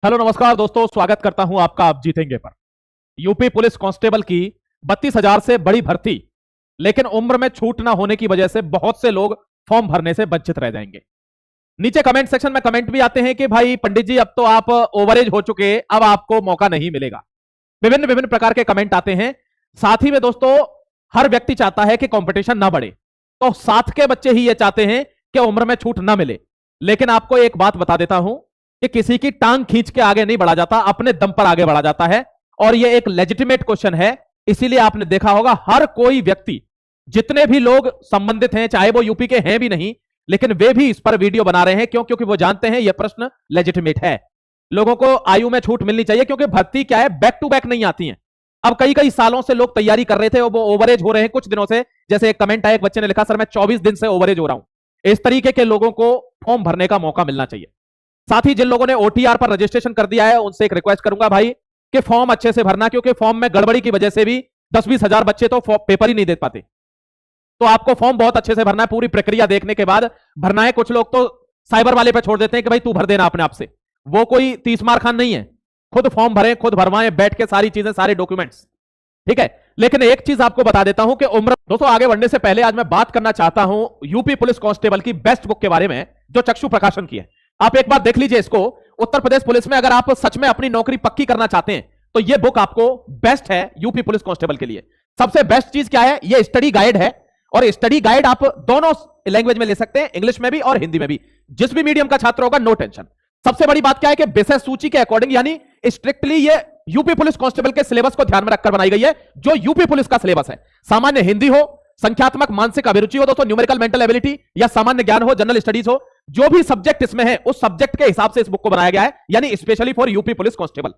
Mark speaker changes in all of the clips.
Speaker 1: Hello नमस्कार दोस्तों, स्वागत करता हूं आपका आप जीतेंगे पर। यूपी पुलिस कांस्टेबल की 32,000 से बड़ी भर्ती, लेकिन उम्र में छूट ना होने की वजह से बहुत से लोग फॉर्म भरने से वंचित रह जाएंगे। नीचे कमेंट सेक्शन में कमेंट भी आते हैं कि भाई पंडित जी अब तो आप ओवरेज हो चुके, अब आपको मौका नहीं मिलेगा। विभिन्न विभिन्न प्रकार के कमेंट आते हैं। साथ ही में दोस्तों हर व्यक्ति चाहता है कि कंपटीशन ना बढ़े, तो साथ के बच्चे ही ये चाहते हैं कि उम्र में छूट ना मिले। लेकिन आपको एक बात बता देता हूं कि किसी की टांग खींच के आगे नहीं बढ़ा जाता, अपने दम पर आगे बढ़ा जाता है। और यह एक लेजिटिमेट क्वेश्चन है, इसीलिए आपने देखा होगा हर कोई व्यक्ति, जितने भी लोग संबंधित हैं, चाहे वो यूपी के हैं भी नहीं, लेकिन वे भी इस पर वीडियो बना रहे हैं। क्यों? क्योंकि वो जानते हैं यह प्रश्न लेजिटिमेट है। लोगों को आयु में छूट मिलनी चाहिए, क्योंकि भर्ती क्या है, बैक टू बैक नहीं आती है। अब कई कई सालों से लोग तैयारी कर रहे थे और वो ओवरेज हो रहे हैं कुछ दिनों से। जैसे एक कमेंट आया, एक बच्चे ने लिखा, सर मैं 24 दिन से ओवरेज हो रहा हूं। इस तरीके के लोगों को फॉर्म भरने का मौका मिलना चाहिए। साथ ही जिन लोगों ने ओटीआर पर रजिस्ट्रेशन कर दिया है, उनसे एक रिक्वेस्ट करूंगा भाई कि फॉर्म अच्छे से भरना, क्योंकि फॉर्म में गड़बड़ी की वजह से भी 10-20 हजार बच्चे तो पेपर ही नहीं दे पाते। तो आपको फॉर्म बहुत अच्छे से भरना है, पूरी प्रक्रिया देखने के बाद भरना है। कुछ लोग तो साइबर वाले पे छोड़ देते हैं कि भाई तू भर देना अपने आप से। वो कोई 30 मार खान नहीं है। खुद फॉर्म भरें, खुद भरवाएं, बैठ के सारी चीजें, सारे डॉक्यूमेंट्स, ठीक है। लेकिन एक चीज आपको बता देता हूं कि उम्र, दोस्तों आगे बढ़ने से पहले आज मैं बात करना चाहता हूं यूपी पुलिस कांस्टेबल की बेस्ट बुक के बारे में, जो चक्षु प्रकाशन की है। आप एक बार देख लीजिए इसको। उत्तर प्रदेश पुलिस में अगर आप सच में अपनी नौकरी पक्की करना चाहते हैं तो यह बुक आपको बेस्ट है यूपी पुलिस कांस्टेबल के लिए। सबसे बेस्ट चीज क्या है, यह स्टडी गाइड है। और स्टडी गाइड आप दोनों लैंग्वेज में ले सकते हैं, इंग्लिश में भी और हिंदी में भी। जिस भी मीडियम का छात्र होगा, नो टेंशन। सबसे बड़ी बात क्या है कि विषय सूची के अकॉर्डिंग, यानी स्ट्रिक्टली ये यूपी पुलिस कांस्टेबल के सिलेबस को ध्यान में रखकर बनाई गई है, जो यूपी पुलिस का सिलेबस है। सामान्य हिंदी हो, संख्यात्मक मानसिक अभिरुचि हो दोस्तों, न्यूमेरिकल मेंटल एबिलिटी, या सामान्य ज्ञान हो, जनरल स्टडीज हो, जो भी सब्जेक्ट इसमें है उस सब्जेक्ट के हिसाब से इस बुक को बनाया गया है, यानी specially for UP police constable.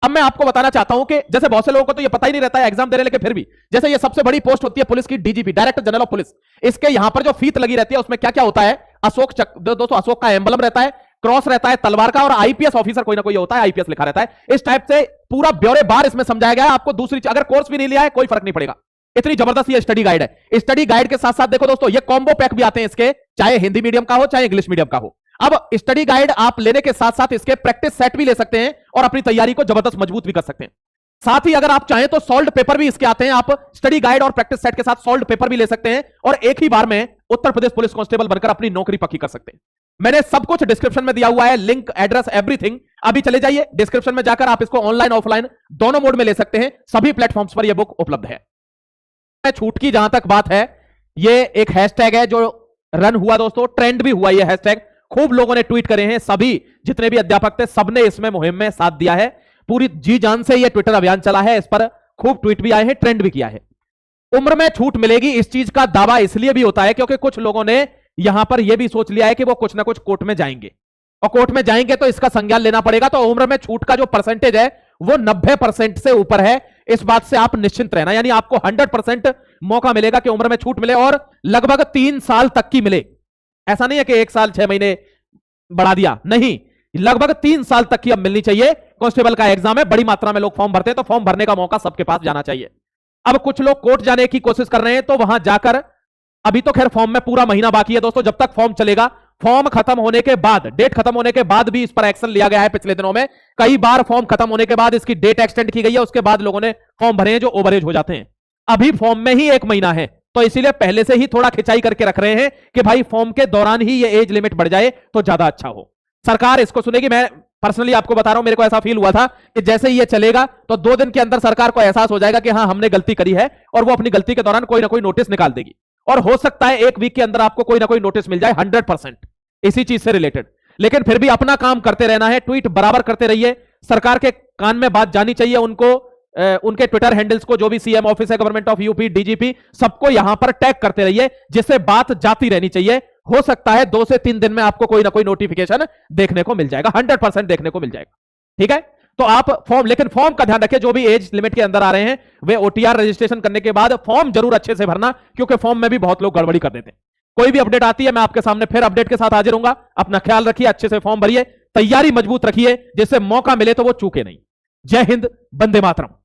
Speaker 1: अब मैं आपको बताना चाहता हूं कि जैसे बहुत से लोगों को तो ये पता ही नहीं रहता है एग्जाम देने, लेकिन फिर भी जैसे ये सबसे बड़ी पोस्ट होती है पुलिस की, DGP, director general of police. इसके यहां पर जो फीत लगी रहती है उसमें क्या क्या होता है, अशोक चक्र दोस्तों, अशोक का एम्बलम रहता है, क्रॉस रहता है, तलवार का, और आईपीएस ऑफिसर कोई ना कोई होता है, आईपीएस लिखा रहता है। इस टाइप से पूरा ब्यौरे बार इसमें समझाया गया है। आपको दूसरी, अगर कोर्स भी नहीं लिया है कोई फर्क नहीं पड़ेगा, इतनी जबरदस्त ये स्टडी गाइड है। स्टडी गाइड के साथ साथ देखो दोस्तों, ये कॉम्बो पैक भी आते हैं इसके, चाहे हिंदी मीडियम का हो चाहे इंग्लिश मीडियम का हो। अब स्टडी गाइड आप लेने के साथ साथ इसके प्रैक्टिस सेट भी ले सकते हैं और अपनी तैयारी को जबरदस्त मजबूत भी कर सकते हैं। साथ ही अगर आप चाहें तो सॉल्व पेपर भी इसके आते हैं। आप स्टडी गाइड और प्रैक्टिस सेट के साथ सॉल्व पेपर भी ले सकते हैं और एक ही बार में उत्तर प्रदेश पुलिस कांस्टेबल बनकर अपनी नौकरी पक्की कर सकते हैं। मैंने सब कुछ डिस्क्रिप्शन में दिया हुआ है, लिंक, एड्रेस, एवरीथिंग। अभी चले जाइए डिस्क्रिप्शन में जाकर आप इसको ऑनलाइन ऑफलाइन दोनों मोड में ले सकते हैं। सभी प्लेटफॉर्म्स पर यह बुक उपलब्ध है। छूट की जहां तक बात है, यह एक हैशटैग है जो रन हुआ दोस्तों, ट्रेंड भी हुआ यह हैशटैग। खूब लोगों ने ट्वीट करे हैं, सभी जितने भी अध्यापक थे सबने इसमें मुहिम में साथ दिया है। पूरी जी जान से यह ट्विटर अभियान चला है, इस पर खूब ट्वीट भी आए हैं, ट्रेंड भी किया है। उम्र में छूट मिलेगी, इस चीज का दावा इसलिए भी होता है क्योंकि कुछ लोगों ने यहां पर यह भी सोच लिया है कि वो कुछ ना कुछ कोर्ट में जाएंगे, और कोर्ट में जाएंगे तो इसका संज्ञान लेना पड़ेगा। तो उम्र में छूट का जो परसेंटेज है वो 90% से ऊपर है। इस बात से आप निश्चिंत रहना, यानी आपको 100% मौका मिलेगा कि उम्र में छूट मिले, और लगभग 3 साल तक की मिले। ऐसा नहीं है कि 1 साल 6 महीने बढ़ा दिया, नहीं, लगभग 3 साल तक की अब मिलनी चाहिए। कांस्टेबल का एग्जाम है, बड़ी मात्रा में लोग फॉर्म भरते हैं, तो फॉर्म भरने का मौका सबके पास जाना चाहिए। अब कुछ लोग कोर्ट जाने की कोशिश कर रहे हैं, तो वहां जाकर, अभी तो खैर फॉर्म में पूरा महीना बाकी है दोस्तों, जब तक फॉर्म चलेगा, फॉर्म खत्म होने के बाद, डेट खत्म होने के बाद भी इस पर एक्शन लिया गया है। पिछले दिनों में कई बार फॉर्म खत्म होने के बाद इसकी डेट एक्सटेंड की गई है, उसके बाद लोगों ने फॉर्म भरे हैं जो ओवरेज हो जाते हैं। अभी फॉर्म में ही 1 महीना है, तो इसीलिए पहले से ही थोड़ा खिंचाई करके रख रहे हैं कि भाई फॉर्म के दौरान ही ये एज लिमिट बढ़ जाए तो ज्यादा अच्छा हो। सरकार इसको सुनेगी। मैं पर्सनली आपको बता रहा हूं, मेरे को ऐसा फील हुआ था कि जैसे ही ये चलेगा तो 2 दिन के अंदर सरकार को एहसास हो जाएगा कि हाँ हमने गलती करी है, और वो अपनी गलती के दौरान कोई ना कोई नोटिस निकाल देगी। और हो सकता है 1 वीक के अंदर आपको कोई ना कोई नोटिस मिल जाए 100% इसी चीज से रिलेटेड। लेकिन फिर भी अपना काम करते रहना है, ट्वीट बराबर करते रहिए। सरकार के कान में बात जानी चाहिए, उनको उनके ट्विटर हैंडल्स को, जो भी सीएम ऑफिस है, गवर्नमेंट ऑफ यूपी, डीजीपी, सबको यहां पर टैग करते रहिए, जिससे बात जाती रहनी चाहिए। हो सकता है 2 से 3 दिन में आपको कोई ना कोई नोटिफिकेशन देखने को मिल जाएगा, 100% देखने को मिल जाएगा, ठीक है। तो आप फॉर्म, लेकिन फॉर्म का ध्यान रखिए, जो भी एज लिमिट के अंदर आ रहे हैं वे ओटीआर रजिस्ट्रेशन करने के बाद फॉर्म जरूर अच्छे से भरना, क्योंकि फॉर्म में भी बहुत लोग गड़बड़ी कर देते हैं। कोई भी अपडेट आती है मैं आपके सामने फिर अपडेट के साथ हाजिर होऊंगा। अपना ख्याल रखिए, अच्छे से फॉर्म भरिए, तैयारी मजबूत रखिए, जिससे मौका मिले तो वो चूके नहीं। जय हिंद, वंदे मातरम।